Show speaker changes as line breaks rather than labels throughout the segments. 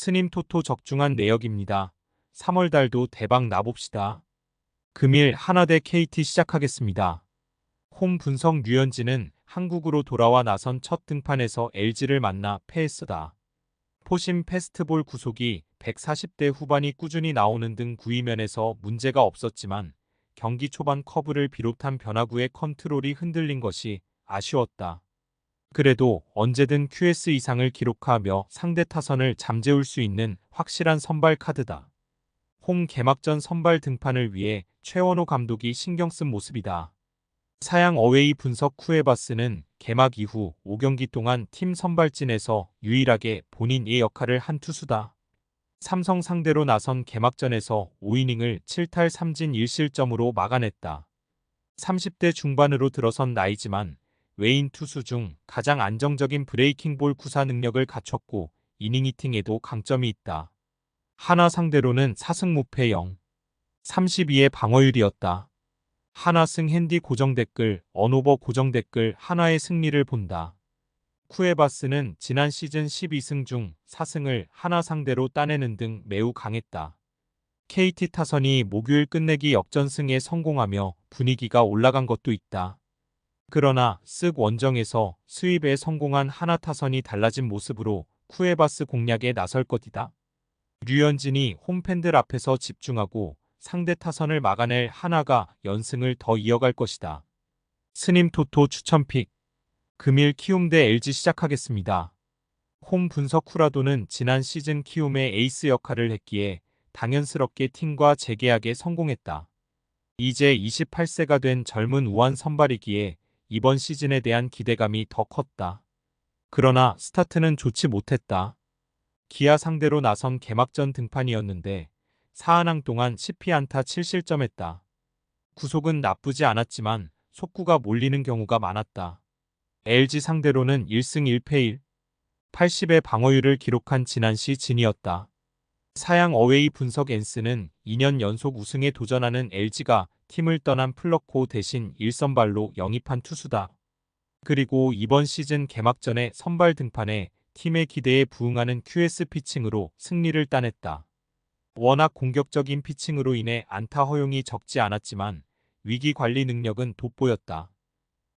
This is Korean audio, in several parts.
스님 토토 적중한 내역입니다. 3월 달도 대박 나봅시다. 금일 하나 대 KT 시작하겠습니다. 홈 분석 류현진은 한국으로 돌아와 나선 첫 등판에서 LG를 만나 패했으다. 포심 패스트볼 구속이 140대 후반이 꾸준히 나오는 등 구위면에서 문제가 없었지만 경기 초반 커브를 비롯한 변화구의 컨트롤이 흔들린 것이 아쉬웠다. 그래도 언제든 QS 이상을 기록하며 상대 타선을 잠재울 수 있는 확실한 선발 카드다. 홈 개막전 선발 등판을 위해 최원호 감독이 신경 쓴 모습이다. 사양 어웨이 분석 쿠에바스는 개막 이후 5경기 동안 팀 선발진에서 유일하게 본인의 역할을 한 투수다. 삼성 상대로 나선 개막전에서 5이닝을 7탈 3진 1실점으로 막아냈다. 30대 중반으로 들어선 나이지만 외인 투수 중 가장 안정적인 브레이킹볼 구사 능력을 갖췄고 이닝 히팅에도 강점이 있다. 하나 상대로는 4승 무패 0, 32의 방어율이었다. 하나승 핸디 고정 댓글, 언오버 고정 댓글 하나의 승리를 본다. 쿠에바스는 지난 시즌 12승 중 4승을 하나 상대로 따내는 등 매우 강했다. KT 타선이 목요일 끝내기 역전승에 성공하며 분위기가 올라간 것도 있다. 그러나 쓱 원정에서 스윕에 성공한 하나 타선이 달라진 모습으로 쿠에바스 공략에 나설 것이다. 류현진이 홈팬들 앞에서 집중하고 상대 타선을 막아낼 하나가 연승을 더 이어갈 것이다. 스님 토토 추천픽. 금일 키움 대 LG 시작하겠습니다. 홈 분석 쿠라도는 지난 시즌 키움의 에이스 역할을 했기에 당연스럽게 팀과 재계약에 성공했다. 이제 28세가 된 젊은 우완 선발이기에 이번 시즌에 대한 기대감이 더 컸다. 그러나 스타트는 좋지 못했다. 기아 상대로 나선 개막전 등판이었는데 4안항 동안 10피안타 7실점했다. 구속은 나쁘지 않았지만 속구가 몰리는 경우가 많았다. LG 상대로는 1승 1패 1, 80의 방어율을 기록한 지난 시즌이었다. 사양 어웨이 분석 엔스는 2년 연속 우승에 도전하는 LG가 팀을 떠난 플러코 대신 1선발로 영입한 투수다. 그리고 이번 시즌 개막전에 선발 등판해 팀의 기대에 부응하는 QS 피칭으로 승리를 따냈다. 워낙 공격적인 피칭으로 인해 안타 허용이 적지 않았지만 위기 관리 능력은 돋보였다.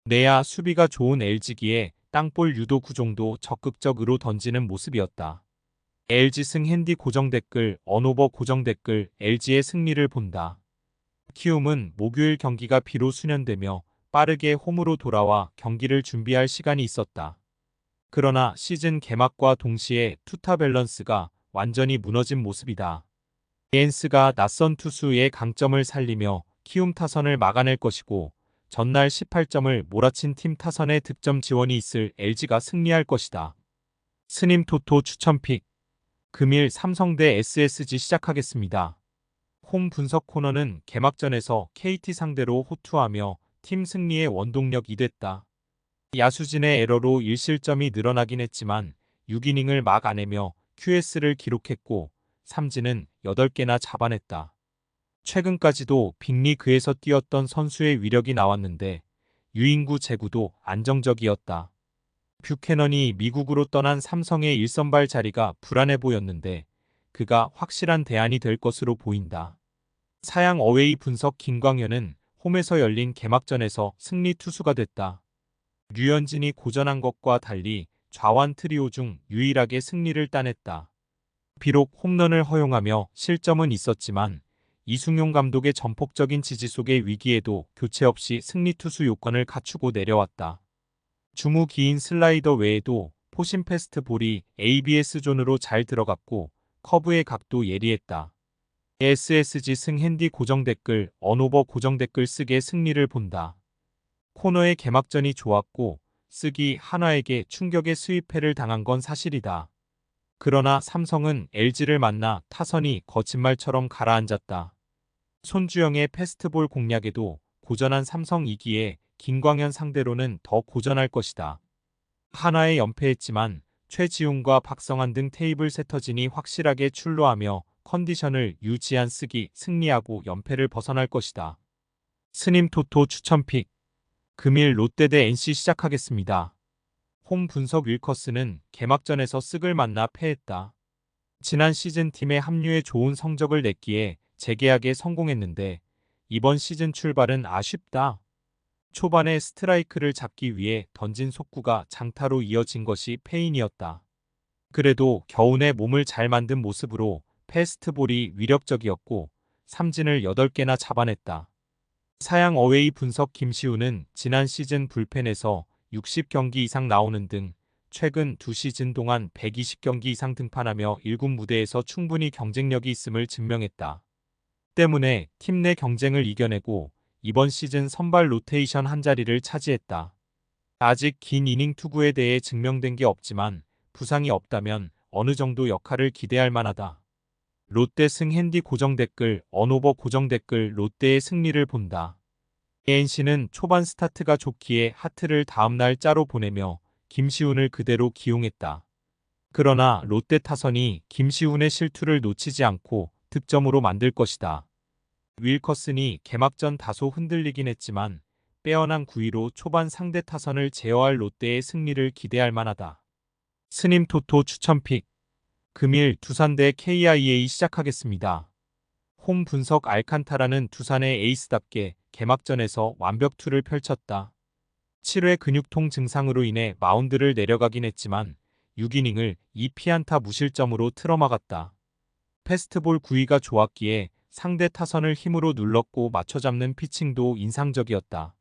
내야 수비가 좋은 LG기에 땅볼 유도 구종도 적극적으로 던지는 모습이었다. LG승 핸디 고정 댓글, 언오버 고정 댓글, LG의 승리를 본다. 키움은 목요일 경기가 비로 수년되며 빠르게 홈으로 돌아와 경기를 준비할 시간이 있었다. 그러나 시즌 개막과 동시에 투타 밸런스가 완전히 무너진 모습이다. 엔스가 낯선 투수의 강점을 살리며 키움 타선을 막아낼 것이고 전날 18점을 몰아친 팀 타선의 득점 지원이 있을 LG가 승리할 것이다. 스님 토토 추천픽. 금일 삼성 대 SSG 시작하겠습니다. 홈 분석 코너는 개막전에서 KT 상대로 호투하며 팀 승리의 원동력이 됐다. 야수진의 에러로 1실점이 늘어나긴 했지만 6이닝을 막아내며 QS를 기록했고 삼진은 8개나 잡아냈다. 최근까지도 빅리그에서 뛰었던 선수의 위력이 나왔는데 유인구 제구도 안정적이었다. 뷰캐넌이 미국으로 떠난 삼성의 1선발 자리가 불안해 보였는데 그가 확실한 대안이 될 것으로 보인다. 사양 어웨이 분석 김광현은 홈에서 열린 개막전에서 승리 투수가 됐다. 류현진이 고전한 것과 달리 좌완 트리오 중 유일하게 승리를 따냈다. 비록 홈런을 허용하며 실점은 있었지만 이승용 감독의 전폭적인 지지 속의 위기에도 교체 없이 승리 투수 요건을 갖추고 내려왔다. 주무 기인 슬라이더 외에도 포심 패스트 볼이 ABS 존으로 잘 들어갔고 커브의 각도 예리했다. SSG 승 핸디 고정 댓글, 언오버 고정 댓글 쓰게 승리를 본다. 코너의 개막전이 좋았고 쓰기 하나에게 충격의 수입패를 당한 건 사실이다. 그러나 삼성은 LG를 만나 타선이 거짓말처럼 가라앉았다. 손주영의 패스트볼 공략에도 고전한 삼성 2기에 김광현 상대로는 더 고전할 것이다. 하나에 연패했지만 최지훈과 박성환 등 테이블 세터진이 확실하게 출루하며 컨디션을 유지한 쓰기 승리하고 연패를 벗어날 것이다. 스님 토토 추천픽. 금일 롯데 대 NC 시작하겠습니다. 홈 분석 윌커스는 개막전에서 쓱을 만나 패했다. 지난 시즌 팀에 합류해 좋은 성적을 냈기에 재계약에 성공했는데 이번 시즌 출발은 아쉽다. 초반에 스트라이크를 잡기 위해 던진 속구가 장타로 이어진 것이 패인이었다. 그래도 겨우내 몸을 잘 만든 모습으로 패스트볼이 위력적이었고 삼진을 8개나 잡아냈다. 사양 어웨이 분석 김시우는 지난 시즌 불펜에서 60경기 이상 나오는 등 최근 2시즌 동안 120경기 이상 등판하며 1군 무대에서 충분히 경쟁력이 있음을 증명했다. 때문에 팀 내 경쟁을 이겨내고 이번 시즌 선발 로테이션 한 자리를 차지했다. 아직 긴 이닝 투구에 대해 증명된 게 없지만 부상이 없다면 어느 정도 역할을 기대할 만하다. 롯데 승 핸디 고정 댓글 언오버 고정 댓글 롯데의 승리를 본다. NC는 초반 스타트가 좋기에 하트를 다음날 짜로 보내며 김시훈을 그대로 기용했다. 그러나 롯데 타선이 김시훈의 실투를 놓치지 않고 득점으로 만들 것이다. 윌커슨이 개막전 다소 흔들리긴 했지만 빼어난 구위로 초반 상대 타선을 제어할 롯데의 승리를 기대할 만하다. 스님 토토 추천픽 금일 두산 대 KIA 시작하겠습니다. 홈 분석 알칸타라는 두산의 에이스답게 개막전에서 완벽투를 펼쳤다. 7회 근육통 증상으로 인해 마운드를 내려가긴 했지만 6이닝을 2피안타 무실점으로 틀어막았다. 패스트볼 구위가 좋았기에 상대 타선을 힘으로 눌렀고 맞춰잡는 피칭도 인상적이었다.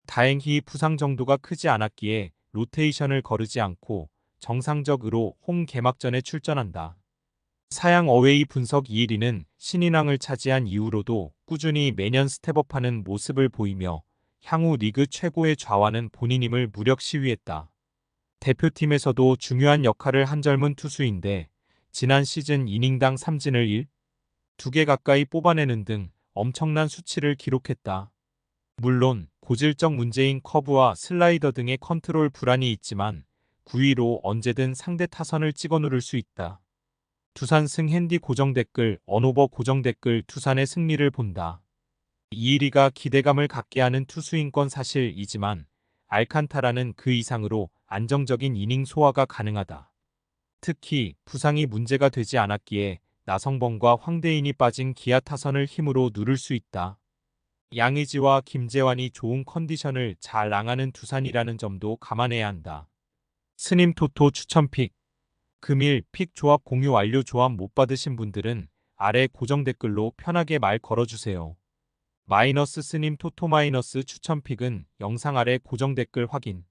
다행히 부상 정도가 크지 않았기에 로테이션을 거르지 않고 정상적으로 홈 개막전에 출전한다. 사양 어웨이 분석 2일위는 신인왕을 차지한 이후로도 꾸준히 매년 스텝업하는 모습을 보이며 향후 리그 최고의 좌완은 본인임을 무력 시위했다. 대표팀에서도 중요한 역할을 한 젊은 투수인데 지난 시즌 이닝당 삼진을 1, 2개 가까이 뽑아내는 등 엄청난 수치를 기록했다. 물론 고질적 문제인 커브와 슬라이더 등의 컨트롤 불안이 있지만 9위로 언제든 상대 타선을 찍어 누를 수 있다. 두산 승 핸디 고정 댓글 언오버 고정 댓글 두산의 승리를 본다. 2위가 기대감을 갖게 하는 투수인 건 사실이지만 알칸타라는 그 이상으로 안정적인 이닝 소화가 가능하다. 특히 부상이 문제가 되지 않았기에 나성범과 황대인이 빠진 기아 타선을 힘으로 누를 수 있다. 양의지와 김재환이 좋은 컨디션을 잘 나가는 두산이라는 점도 감안해야 한다. 스님 토토 추천픽 금일 픽 조합 공유 완료. 조합 못 받으신 분들은 아래 고정 댓글로 편하게 말 걸어주세요. 마이너스 스님 토토 마이너스 추천픽은 영상 아래 고정 댓글 확인.